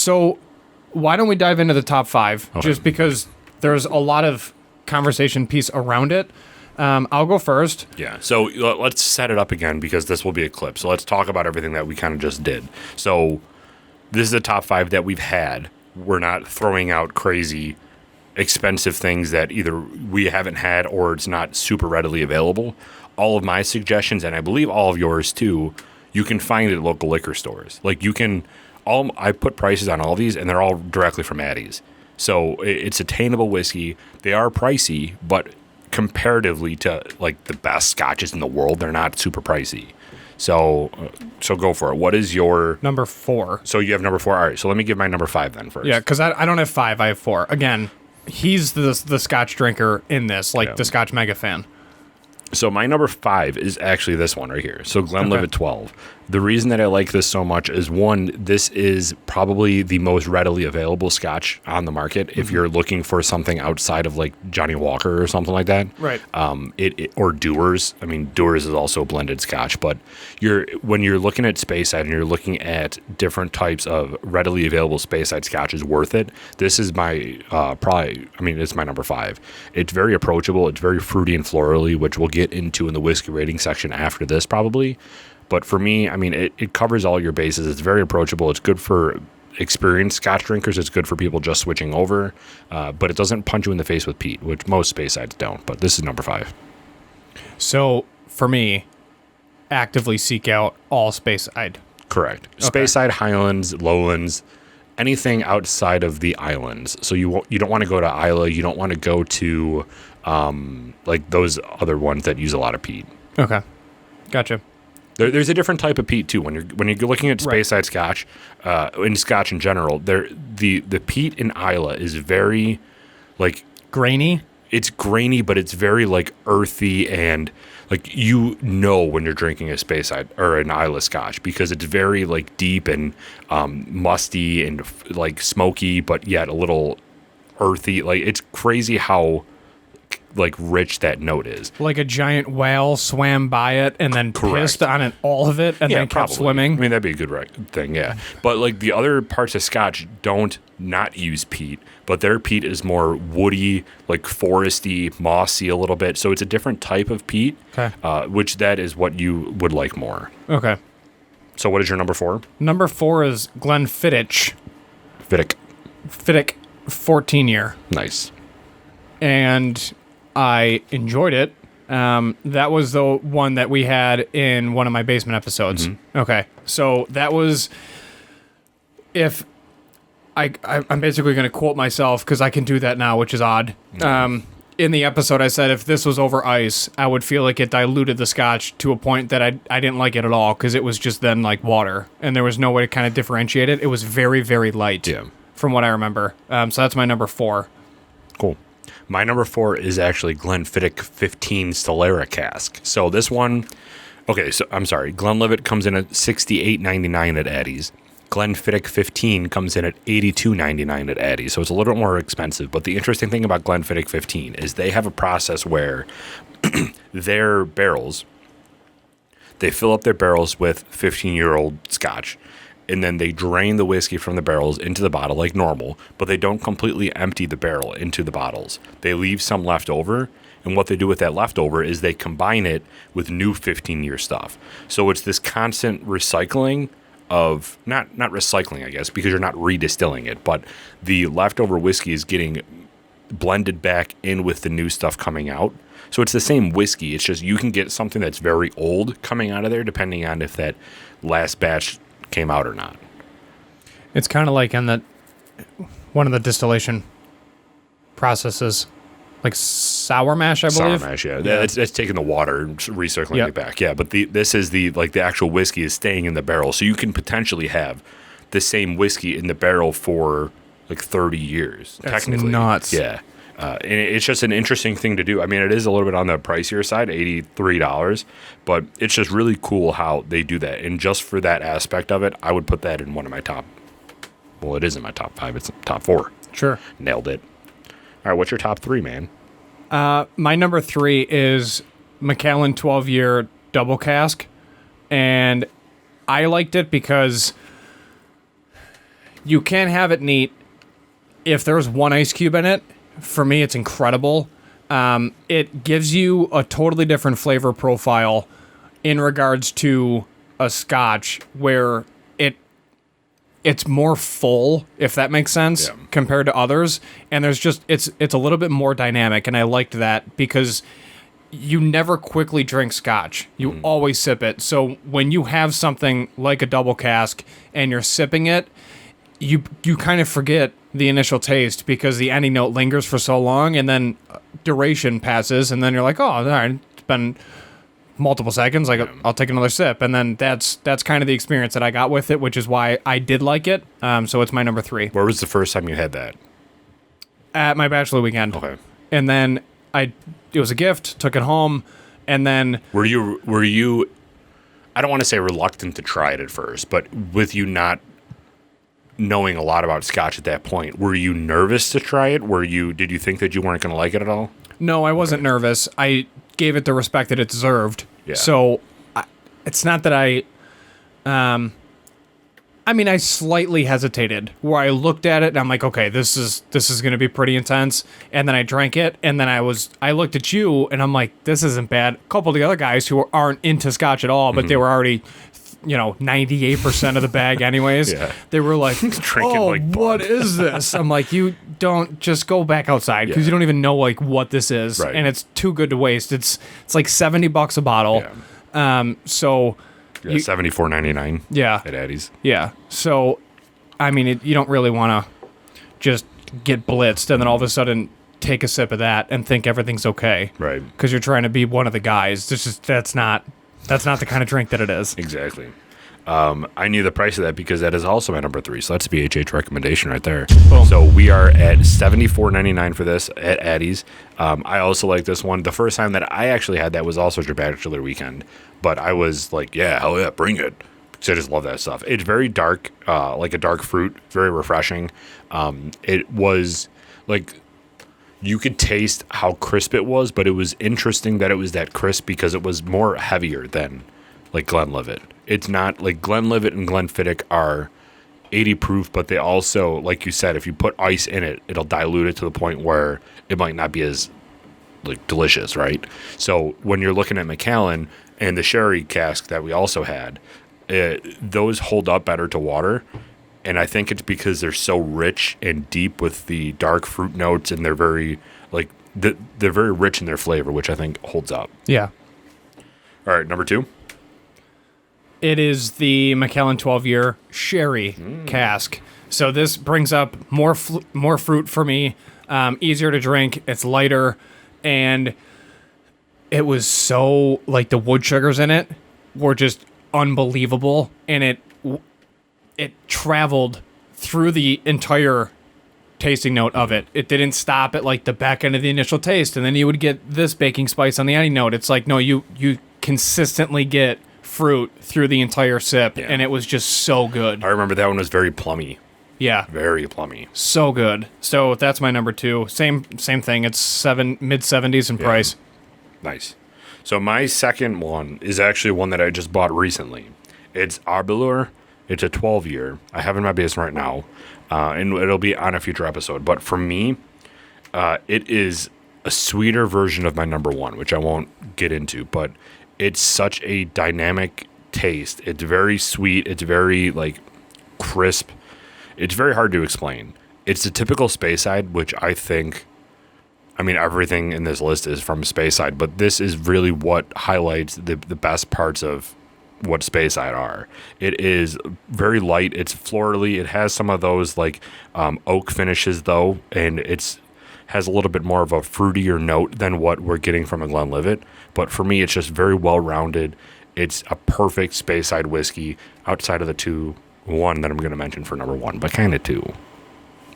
So why don't we dive into the top 5? Okay. Just because there's a lot of conversation piece around it. I'll go first. Yeah. So let's set it up again because this will be a clip. So let's talk about everything that we kind of just did. So this is the top 5 that we've had. We're not throwing out crazy expensive things that either we haven't had or it's not super readily available. All of my suggestions, and I believe all of yours too, you can find it at local liquor stores. Like I put prices on all these and they're all directly from Addie's. So it's attainable whiskey. They are pricey, but comparatively to like the best scotches in the world, they're not super pricey. So go for it. What is your number 4? So you have number 4. All right. So let me give my number 5 then first. Yeah, because I don't have 5. I have 4. Again, he's the Scotch drinker in this, the Scotch mega fan. So my number 5 is actually this one right here. So Glenlivet 12. The reason that I like this so much is, one, this is probably the most readily available Scotch on the market. If you're looking for something outside of like Johnny Walker or something like that, right? Or Dewar's. I mean, Dewar's is also a blended Scotch, but when you're looking at Speyside and you're looking at different types of readily available Speyside Scotch is worth it. This is my it's my number 5. It's very approachable. It's very fruity and florally, which we'll get into in the whiskey rating section after this probably. But for me, I mean, it covers all your bases. It's very approachable. It's good for experienced Scotch drinkers. It's good for people just switching over. But it doesn't punch you in the face with peat, which most Speysides don't. But this is number 5. So for me, actively seek out all Speyside. Correct. Okay. Speyside, Highlands, Lowlands, anything outside of the islands. So you don't want to go to Isla. You don't want to go to like those other ones that use a lot of peat. Okay, gotcha. There's a different type of peat too. When you're looking at Speyside Scotch, in Scotch in general, the peat in Isla is very like grainy. It's grainy, but it's very like earthy and like when you're drinking a Speyside or an Isla Scotch because it's very like deep and musty and like smoky, but yet a little earthy. Like it's crazy how like rich that note is. Like a giant whale swam by it and then pissed on it, all of it, and then kept swimming. I mean, that'd be a good thing, yeah. But like the other parts of Scotch don't not use peat, but their peat is more woody, like foresty, mossy a little bit. So it's a different type of peat, which that is what you would like more. Okay. So what is your number 4? Number 4 is Glenfiddich. Fiddick 14-year. Nice. And I enjoyed it. That was the one that we had in one of my basement episodes. Mm-hmm. Okay. So that was, if I'm basically going to quote myself because I can do that now, which is odd. Mm-hmm. In the episode, I said if this was over ice, I would feel like it diluted the Scotch to a point that I didn't like it at all because it was just then like water and there was no way to kind of differentiate it. It was very, very light from what I remember. So that's my number 4. Cool. My number 4 is actually Glenfiddich 15 Stellara cask. So this one, Glenlivet comes in at $68.99 at Addie's. Glenfiddich 15 comes in at $82.99 at Addie's. So it's a little bit more expensive. But the interesting thing about Glenfiddich 15 is they have a process where their barrels, they fill up their barrels with 15-year-old Scotch. And then they drain the whiskey from the barrels into the bottle like normal, but they don't completely empty the barrel into the bottles. They leave some left over, and what they do with that leftover is they combine it with new 15-year stuff. So it's this constant recycling of, not recycling, I guess, because you're not redistilling it, but the leftover whiskey is getting blended back in with the new stuff coming out. So it's the same whiskey. It's just you can get something that's very old coming out of there depending on if that last batch came out or not. It's kind of like in one of the distillation processes, like sour mash, I believe. Sour mash, yeah. It's taking the water and recircling it back. Yeah, but this is the actual whiskey is staying in the barrel, so you can potentially have the same whiskey in the barrel for like 30 years. That's technically. Nuts. Yeah. And it's just an interesting thing to do. I mean, it is a little bit on the pricier side, $83, but it's just really cool how they do that. And just for that aspect of it, I would put that in one of my top. Well, it is in my top 5. It's top 4. Sure. Nailed it. All right, what's your top 3, man? My number 3 is Macallan 12-year double cask, and I liked it because You can have it neat. If there's one ice cube in it, for me, it's incredible. It gives you a totally different flavor profile in regards to a scotch where it's more full, if that makes sense, compared to others. And there's just, it's a little bit more dynamic. And I liked that because you never quickly drink scotch. You always sip it. So when you have something like a double cask and you're sipping it, you kind of forget the initial taste because the ending note lingers for so long, and then duration passes, and then you're like, oh, all right, it's been multiple seconds. Like, I'll take another sip, and then that's kind of the experience that I got with it, which is why I did like it. So it's my number 3. Where was the first time you had that? At my bachelor weekend. Okay. And then it was a gift, took it home, and then were you? I don't want to say reluctant to try it at first, but with you not knowing a lot about scotch at that point, were you nervous to try it? Did you think that you weren't going to like it at all? No, I wasn't nervous. I gave it the respect that it deserved. Yeah. So it's not that I slightly hesitated where I looked at it and I'm like, okay, this is going to be pretty intense. And then I drank it, and then I looked at you and I'm like, this isn't bad. A couple of the other guys who aren't into scotch at all, but they were already 98% of the bag anyways. They were like, oh, what is this? I'm like, you don't, just go back outside because you don't even know like what this is. Right. And it's too good to waste. It's like $70 a bottle. So $74.99 at Addie's. Yeah. So, I mean, you don't really want to just get blitzed and then all of a sudden take a sip of that and think everything's okay. Right. Because you're trying to be one of the guys. That's not the kind of drink that it is. Exactly. I knew the price of that because that is also my number 3. So that's BHH recommendation right there. Boom. So we are at $74.99 for this at Addie's. I also like this one. The first time that I actually had that was also your bachelor weekend, but I was like, yeah, hell yeah, bring it. So I just love that stuff. It's very dark, like a dark fruit, very refreshing. It was like, you could taste how crisp it was, but it was interesting that it was that crisp because it was more heavier than like Glenlivet. It's not like Glenlivet and Glenfiddich are 80 proof, but they also, like you said, if you put ice in it, it'll dilute it to the point where it might not be as like delicious, right? So when you're looking at Macallan and the sherry cask that we also had, those hold up better to water. And I think it's because they're so rich and deep with the dark fruit notes, and they're very like they're very rich in their flavor, which I think holds up. Yeah. All right, number 2. It is the Macallan 12-year sherry cask. So this brings up more fruit for me, easier to drink. It's lighter, and it was so like the wood sugars in it were just unbelievable, and it traveled through the entire tasting note of it. It didn't stop at like the back end of the initial taste, and then you would get this baking spice on the ending note. It's like, no, you consistently get fruit through the entire sip, and it was just so good. I remember that one was very plummy. Yeah. Very plummy. So good. So that's my number 2. Same thing. It's mid-70s in price. Nice. So my second one is actually one that I just bought recently. It's Arbelur. It's a 12-year. I have it in my basement right now, and it'll be on a future episode. But for me, it is a sweeter version of my number 1, which I won't get into. But it's such a dynamic taste. It's very sweet. It's very like crisp. It's very hard to explain. It's the typical Speyside, which I think, I mean, everything in this list is from Speyside, but this is really what highlights the best parts of what Speyside are. It is very light. It's florally. It has some of those like oak finishes though, and has a little bit more of a fruitier note than what we're getting from a Glenlivet. But for me, it's just very well rounded. It's a perfect Speyside whiskey outside of the one that I'm going to mention for number 1, but kind of 2.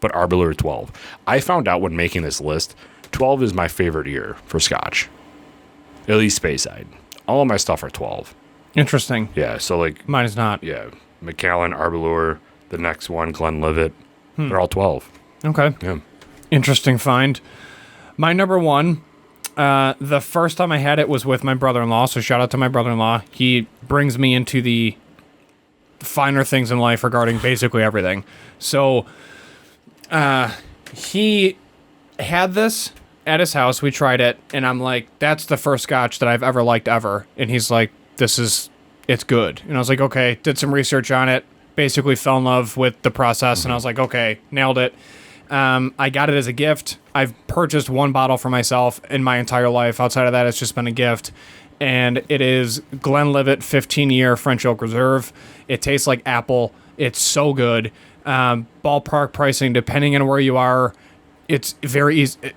But Arbelur 12. I found out when making this list, 12 is my favorite year for Scotch. At least Speyside. All of my stuff are 12. Interesting. Yeah, so like... Mine is not. Yeah. Macallan, Arbelur, the next one, Glenlivet. They're all 12. Okay. Yeah. Interesting find. My number 1, the first time I had it was with my brother-in-law, so shout out to my brother-in-law. He brings me into the finer things in life regarding basically everything. So he had this at his house. We tried it, and I'm like, that's the first Scotch that I've ever liked ever. And he's like, it's good. And I was like, okay, did some research on it, basically fell in love with the process, and I was like, okay, nailed it. I got it as a gift. I've purchased one bottle for myself in my entire life. Outside of that, it's just been a gift. And it is Glenlivet 15-year French Oak Reserve. It tastes like apple. It's so good. Ballpark pricing, depending on where you are, it's very easy.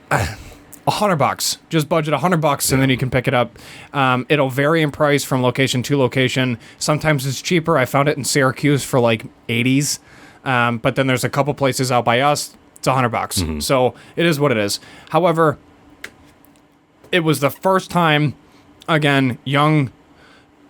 $100. Just budget $100, and then you can pick it up. It'll vary in price from location to location. Sometimes it's cheaper. I found it in Syracuse for like 80s. But then there's a couple places out by us. It's $100. So it is what it is. However, it was the first time, again, young,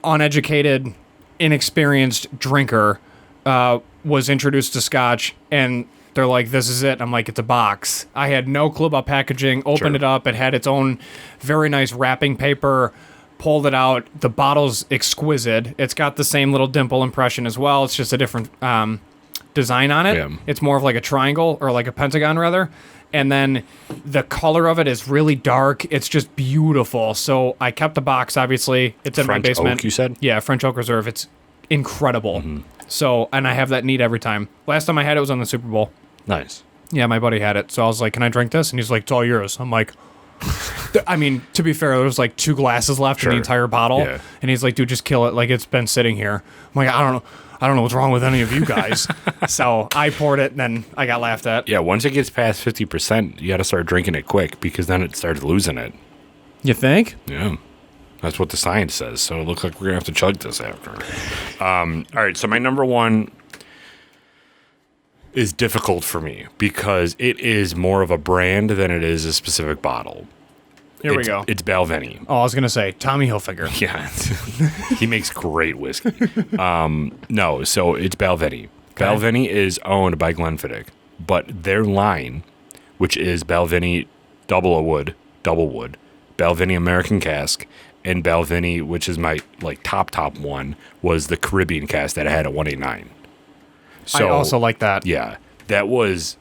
uneducated, inexperienced drinker was introduced to Scotch, and they're like, this is it. I'm like, it's a box. I had no clue about packaging. Opened it up. It had its own very nice wrapping paper. Pulled it out. The bottle's exquisite. It's got the same little dimple impression as well. It's just a different design on it. Yeah. It's more of like a triangle, or like a pentagon rather. And then the color of it is really dark. It's just beautiful. So I kept the box, obviously. It's in my basement. French Oak, you said? Yeah, French Oak Reserve. It's incredible. So, and I have that neat every time. Last time I had it was on the Super Bowl. Nice. Yeah, my buddy had it. So I was like, can I drink this? And he's like, it's all yours. I'm like, I mean, to be fair, there was like 2 glasses left in the entire bottle. Yeah. And he's like, dude, just kill it. Like, it's been sitting here. I'm like, I don't know what's wrong with any of you guys. So I poured it, and then I got laughed at. Yeah, once it gets past 50%, you got to start drinking it quick, because then it starts losing it. You think? Yeah. That's what the science says. So it looks like we're going to have to chug this after. All right, so my number one is difficult for me, because it is more of a brand than it is a specific bottle. Here we go. It's Balvenie. Oh, I was going to say Tommy Hilfiger. Yeah. He makes great whiskey. No, so it's Balvenie. Okay. Balvenie is owned by Glenfiddich, but their line, which is Balvenie Double Wood, Balvenie American Cask, and Balvenie, which is my like top one, was the Caribbean cask that I had at 189. So, I also like that. Yeah. That was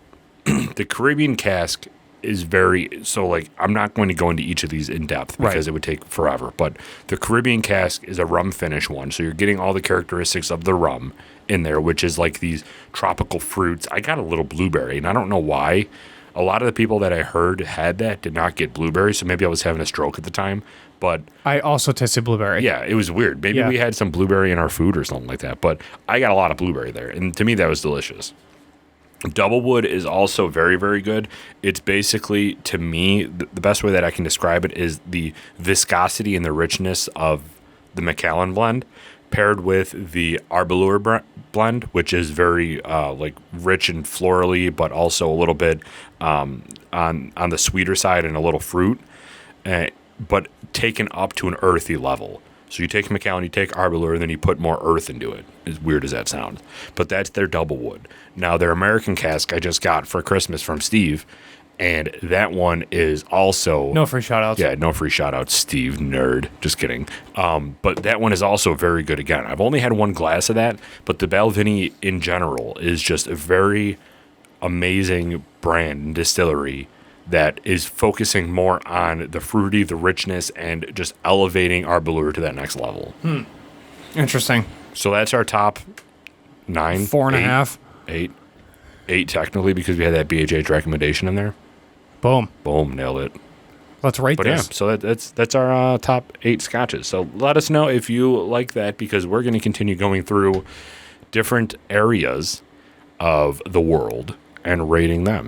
the Caribbean cask is very, so like, I'm not going to go into each of these in depth because it would take forever, but the Caribbean cask is a rum finish one. So you're getting all the characteristics of the rum in there, which is like these tropical fruits. I got a little blueberry, and I don't know why. A lot of the people that I heard had that did not get blueberry, so maybe I was having a stroke at the time. But I also tasted blueberry. Yeah, it was weird. Maybe we had some blueberry in our food or something like that. But I got a lot of blueberry there, and to me that was delicious. Double Wood is also very, very good. It's basically, to me, the best way that I can describe it is the viscosity and the richness of the Macallan blend paired with the Arbelure blend, which is very like rich and florally, but also a little bit on the sweeter side and a little fruit, but taken up to an earthy level. So you take Macallan, you take Arbelure, and then you put more earth into it. As weird as that sounds. But that's their Double Wood. Now, their American cask I just got for Christmas from Steve, and that one is also... No free shout-outs. Yeah, no free shout-outs, Steve, nerd. Just kidding. But that one is also very good again. I've only had one glass of that, but the Balvenie in general is just a very amazing brand and distillery that is focusing more on the fruity, the richness, and just elevating Arbelure to that next level. Interesting. So that's our top 9. 4.5. 8 technically, because we had that BHH recommendation in there. Boom, nailed it. Let's rate this. Yeah, so that's our top 8 scotches. So let us know if you like that, because we're going to continue going through different areas of the world and rating them.